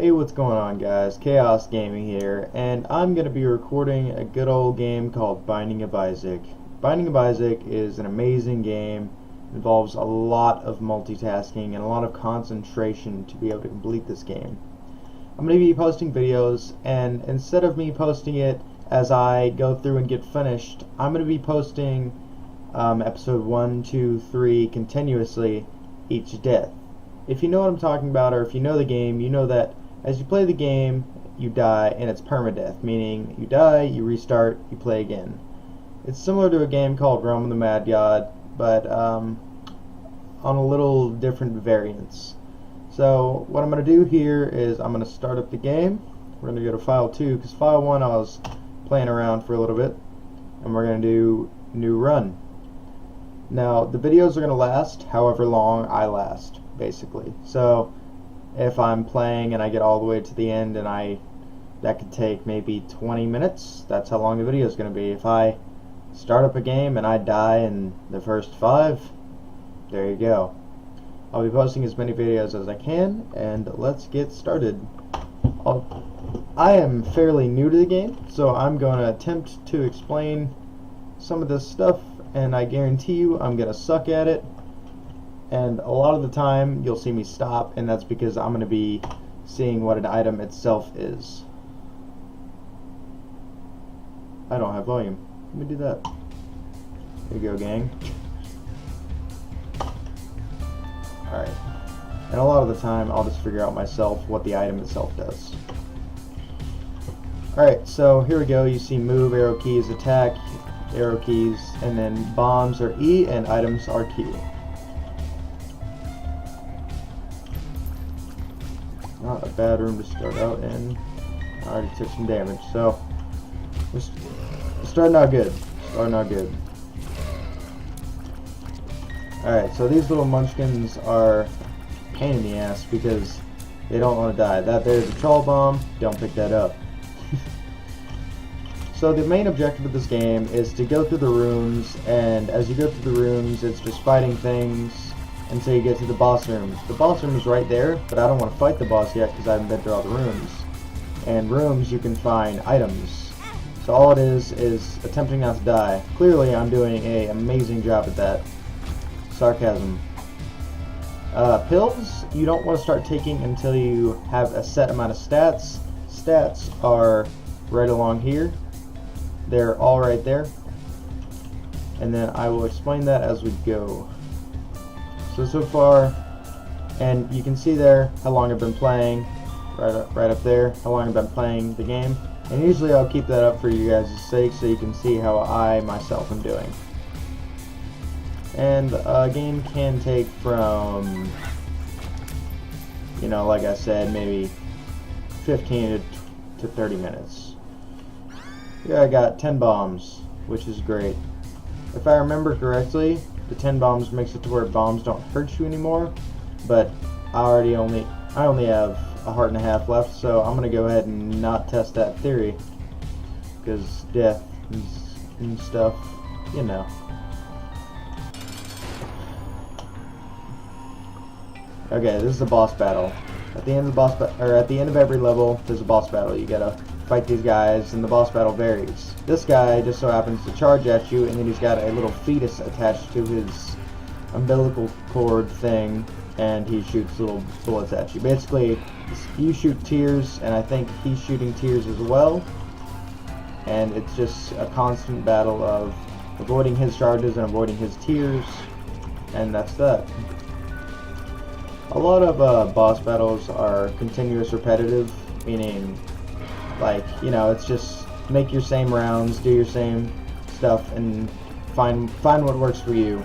Hey, what's going on, guys? Chaos Gaming here, and I'm going to be recording a good old game called Binding of Isaac. Binding of Isaac is an amazing game. It involves a lot of multitasking and a lot of concentration to be able to complete this game. I'm going to be posting videos, and instead of me posting it as I go through and get finished, I'm going to be posting episode 1, 2, 3 continuously each death. If you know what I'm talking about, or if you know the game, you know that as you play the game, you die, and it's permadeath, meaning you die, you restart, you play again. It's similar to a game called Realm of the Mad God, but on a little different variants. So what I'm going to do here is I'm going to start up the game. We're going to go to File 2, because File 1 I was playing around for a little bit, and we're going to do New Run. Now, the videos are going to last however long I last, basically. So if I'm playing and I get all the way to the end and that could take maybe 20 minutes, that's how long the video is going to be. If I start up a game and I die in the first 5, there you go. I'll be posting as many videos as I can, and let's get started. I am fairly new to the game, so I'm going to attempt to explain some of this stuff, and I guarantee you I'm going to suck at it. And a lot of the time you'll see me stop, and that's because I'm going to be seeing what an item itself is. I don't have volume. Let me do that. There you go, gang. Alright. And a lot of the time I'll just figure out myself what the item itself does. Alright, so here we go. You see move, arrow keys, attack, arrow keys, and then bombs are E and items are Q. Not a bad room to start out in. I already took some damage, so we're starting out good. Alright, so these little munchkins are a pain in the ass because they don't want to die. There's a troll bomb, don't pick that up. So the main objective of this game is to go through the rooms, and as you go through the rooms, it's just fighting things until you get to the boss room. The boss room is right there, but I don't want to fight the boss yet because I haven't been through all the rooms. And rooms, you can find items. So all it is attempting not to die. Clearly, I'm doing an amazing job at that. Sarcasm. Pills, you don't want to start taking until you have a set amount of stats. Stats are right along here. They're all right there. And then I will explain that as we go. So far, and you can see there how long I've been playing, right up there, how long I've been playing the game. And usually I'll keep that up for you guys' sake so you can see how I myself am doing. And a game can take from, like I said, maybe 15 to 30 minutes. Here I got 10 bombs, which is great. If I remember correctly, the 10 bombs makes it to where bombs don't hurt you anymore, but I only have a heart and a half left, so I'm going to go ahead and not test that theory, because death and stuff, you know. Okay, this is a boss battle. At the end of at the end of every level, there's a boss battle. You gotta fight these guys, and the boss battle varies. This guy just so happens to charge at you, and then he's got a little fetus attached to his umbilical cord thing, and he shoots little bullets at you. Basically, you shoot tears, and I think he's shooting tears as well, and it's just a constant battle of avoiding his charges and avoiding his tears, and that's that. A lot of boss battles are continuous repetitive, meaning it's just make your same rounds, do your same stuff, and find what works for you,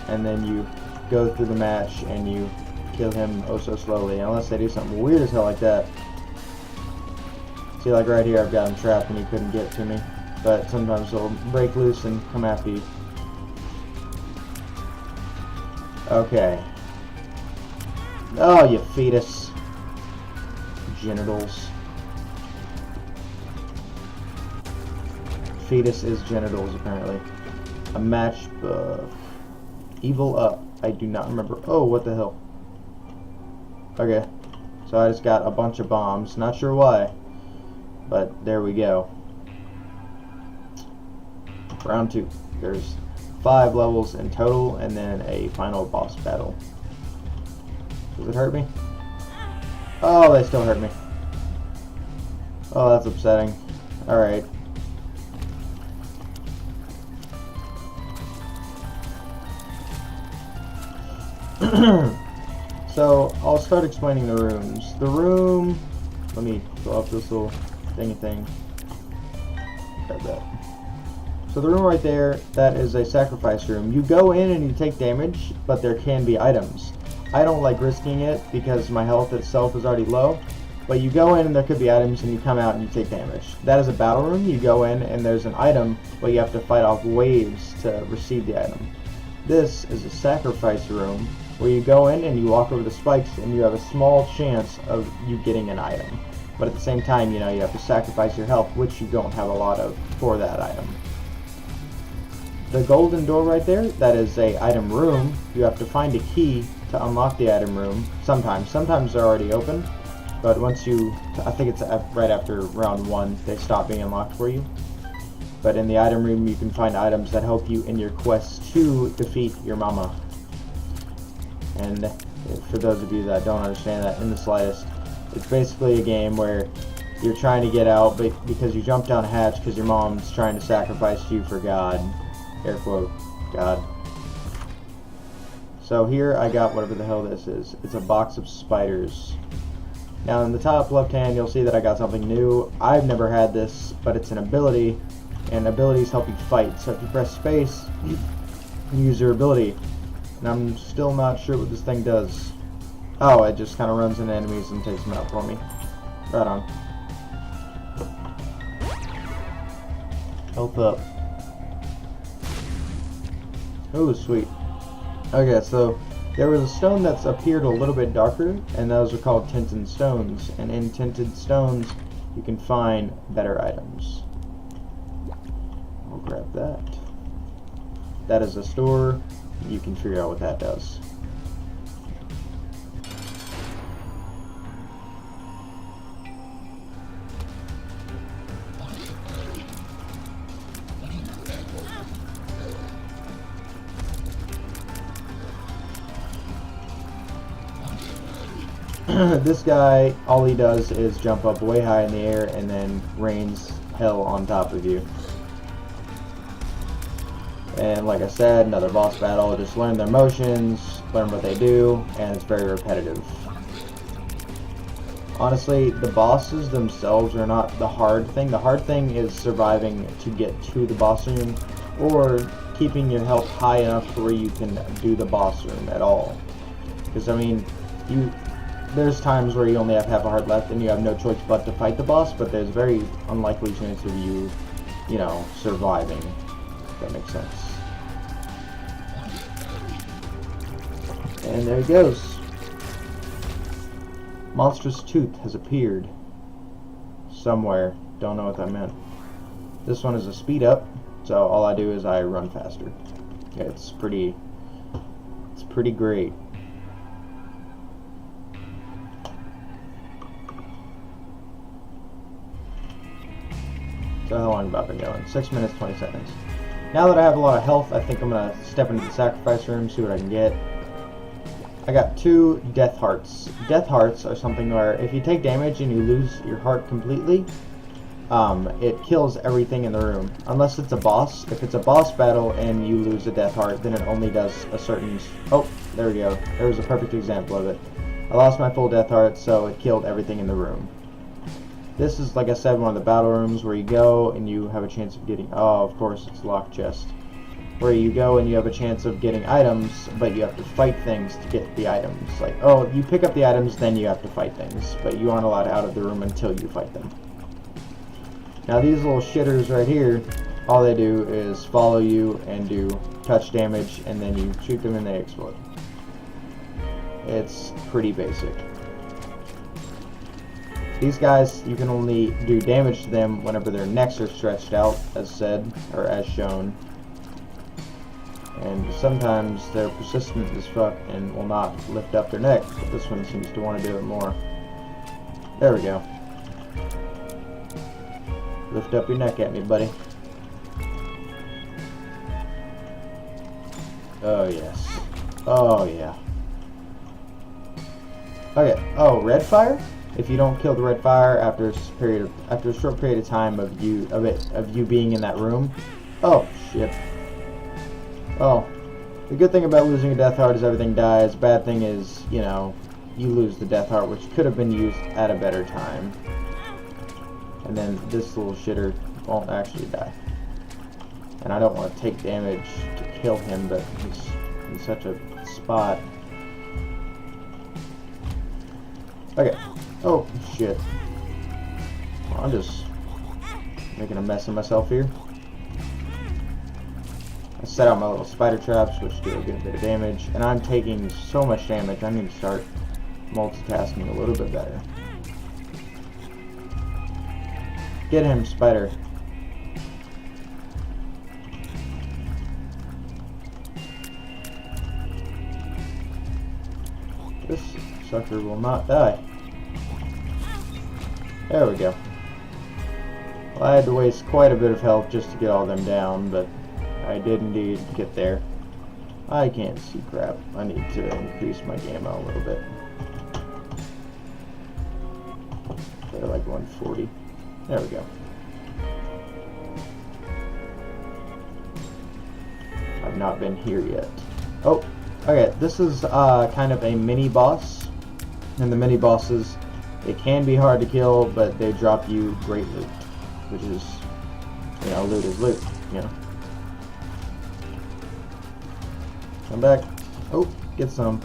and then you go through the match and you kill him oh so slowly, unless they do something weird as hell like that. See, like right here, I've got him trapped and he couldn't get to me, but sometimes they'll break loose and come after you. Okay. Oh, you fetus. Genitals. Fetus is genitals, apparently. A match buff. Evil up. I do not remember. Oh, what the hell. Okay. So I just got a bunch of bombs. Not sure why, but there we go. Round 2. There's 5 levels in total, and then a final boss battle. Does it hurt me? Oh, they still hurt me. Oh, that's upsetting. Alright. So, I'll start explaining the rooms. The room... Let me pull up this little thingy thing. Grab that. So the room right there, that is a sacrifice room. You go in and you take damage, but there can be items. I don't like risking it because my health itself is already low. But you go in and there could be items, and you come out and you take damage. That is a battle room. You go in and there's an item, but you have to fight off waves to receive the item. This is a sacrifice room where you go in and you walk over the spikes and you have a small chance of you getting an item. But at the same time, you know, you have to sacrifice your health, which you don't have a lot of for that item. The golden door right there, that is a item room. You have to find a key to unlock the item room. Sometimes they're already open, but once you, I think it's right after round 1, they stop being unlocked for you. But in the item room, you can find items that help you in your quest to defeat your mama. And for those of you that don't understand that in the slightest, it's basically a game where you're trying to get out because you jumped down a hatch because your mom's trying to sacrifice you for God. Air quote, God. So here I got whatever the hell this is. It's a box of spiders. Now in the top left hand you'll see that I got something new. I've never had this, but it's an ability, and abilities help you fight. So if you press space, you use your ability. And I'm still not sure what this thing does. Oh, it just kind of runs into enemies and takes them out for me. Right on. Health up. Oh, sweet. Okay, so there was a stone that's appeared a little bit darker, and those are called tinted stones. And in tinted stones, you can find better items. I'll grab that. That is a store. You can figure out what that does. This guy, all he does is jump up way high in the air and then rains hell on top of you. And like I said, another boss battle. Just learn their motions, learn what they do, and it's very repetitive. Honestly, the bosses themselves are not the hard thing. The hard thing is surviving to get to the boss room, or keeping your health high enough to where you can do the boss room at all. Because, I mean, there's times where you only have half a heart left and you have no choice but to fight the boss, but there's a very unlikely chance of you know, surviving. If that makes sense. And there he goes. Monstrous tooth has appeared somewhere. Don't know what that meant. This one is a speed up, so all I do is I run faster. It's pretty great. So how long have I been going? 6 minutes, 20 seconds. Now that I have a lot of health, I think I'm going to step into the sacrifice room, see what I can get. I got 2 death hearts. Death hearts are something where if you take damage and you lose your heart completely, it kills everything in the room. Unless it's a boss. If it's a boss battle and you lose a death heart, then it only does a certain... Oh, there we go. There was a perfect example of it. I lost my full death heart, so it killed everything in the room. This is, like I said, one of the battle rooms where you go and you have a chance of getting... Oh, of course, it's locked chest. Where you go and you have a chance of getting items, but you have to fight things to get the items. Like, oh, you pick up the items, then you have to fight things. But you aren't allowed out of the room until you fight them. Now, these little shitters right here, all they do is follow you and do touch damage, and then you shoot them and they explode. It's pretty basic. These guys, you can only do damage to them whenever their necks are stretched out, as said, or as shown. And sometimes they're persistent as fuck and will not lift up their neck, but this one seems to want to do it more. There we go. Lift up your neck at me, buddy. Oh, yes. Oh, yeah. Okay. Oh, red fire? If you don't kill the red fire after a short period of time of you being in that room. Oh, shit. Oh. The good thing about losing a death heart is everything dies. Bad thing is, you know, you lose the death heart, which could have been used at a better time. And then this little shitter won't actually die. And I don't want to take damage to kill him, but he's in such a spot. Okay. Oh, shit. Well, I'm just making a mess of myself here. I set out my little spider traps, which do a good bit of damage, and I'm taking so much damage, I need to start multitasking a little bit better. Get him, spider. This sucker will not die. There we go. Well, I had to waste quite a bit of health just to get all them down, but I did indeed get there. I can't see crap. I need to increase my gamma a little bit. They're like 140. There we go. I've not been here yet. Oh, okay. This is kind of a mini boss. And the mini bosses, it can be hard to kill, but they drop you great loot, which is, you know, loot is loot, you know. Come back. Oh, get some.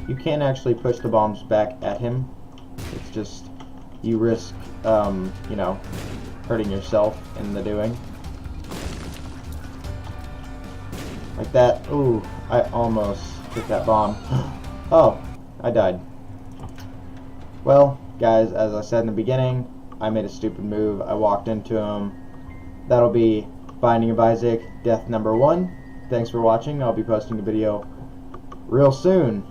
You can't actually push the bombs back at him. It's just, you risk, you know, hurting yourself in the doing. Like that. Ooh, I almost took that bomb. Oh, I died. Well, guys, as I said in the beginning, I made a stupid move. I walked into him. That'll be Binding of Isaac, death number 1. Thanks for watching. I'll be posting a video real soon.